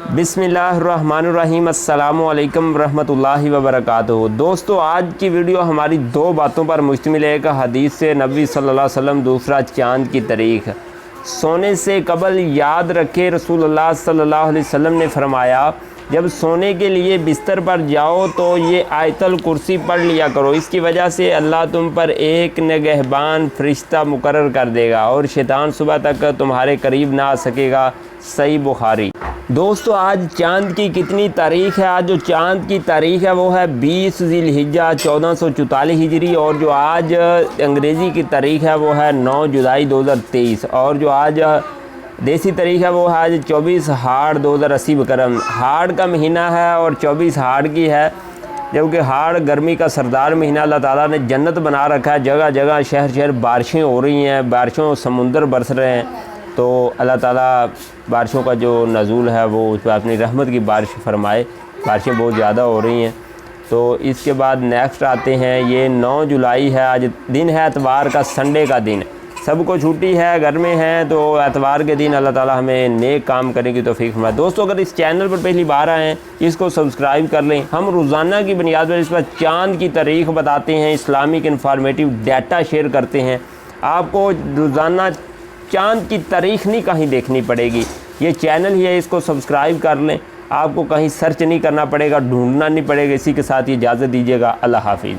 बिस्मिल्लाहिर्रहमानिर्रहीम अस्सलामुअलैकुम रहमतुल्लाहि व बरकातुहू। दोस्तों, आज की वीडियो हमारी दो बातों पर मुश्तमिल है। एक हदीस से नबी सल्लल्लाहु अलैहि वसल्लम, दूसरा चाँद की तारीख। सोने से कबल याद रखे, रसूलुल्लाह सल्लल्लाहु अलैहि वसल्लम ने फरमाया, जब सोने के लिए बिस्तर पर जाओ तो ये आयतल कुर्सी पढ़ लिया करो। इसकी वजह से अल्लाह तुम पर एक निगहबान फरिश्ता मुकर्रर कर देगा और शैतान सुबह तक तुम्हारे करीब ना आ सकेगा। सही बुखारी। दोस्तों, आज चाँद की कितनी तारीख़ है? आज जो चाँद की तारीख़ है वो है 20 ज़िलहिज्जा 1444 हिजरी, और जो आज अंग्रेज़ी की तारीख़ है वो है 9 जुलाई 2023, और जो आज देसी तारीख़ है वो है आज 24 हाड़ 2080 बकरम। हाड़ का महीना है और 24 हाड़ की है, जबकि हाड़ गर्मी का सरदार महीना। अल्लाह ताला ने जन्नत बना रखा है, जगह जगह शहर शहर बारिशें हो रही हैं, बारिशों समुंदर बरस रहे हैं। तो अल्लाह ताला बारिशों का जो नज़ूल है वो उस पर अपनी रहमत की बारिश फरमाए। बारिशें बहुत ज़्यादा हो रही हैं। तो इसके बाद नेक्स्ट आते हैं, ये 9 जुलाई है, आज दिन है एतवार का, संडे का दिन। सबको छुट्टी है, घर में हैं, तो एतवार के दिन अल्लाह ताला हमें नेक काम करने की तौफीक फरमाए। दोस्तों, अगर इस चैनल पर पहली बार आए हैं, इसको सब्सक्राइब कर लें। हम रोज़ाना की बुनियाद पर इस पर चाँद की तारीख़ बताते हैं, इस्लामिक इन्फॉर्मेटिव डाटा शेयर करते हैं। आपको रोज़ाना चाँद की तारीख़ नहीं कहीं देखनी पड़ेगी, ये चैनल ही है, इसको सब्सक्राइब कर लें। आपको कहीं सर्च नहीं करना पड़ेगा, ढूंढना नहीं पड़ेगा। इसी के साथ इजाज़त दीजिएगा। अल्लाह हाफिज़।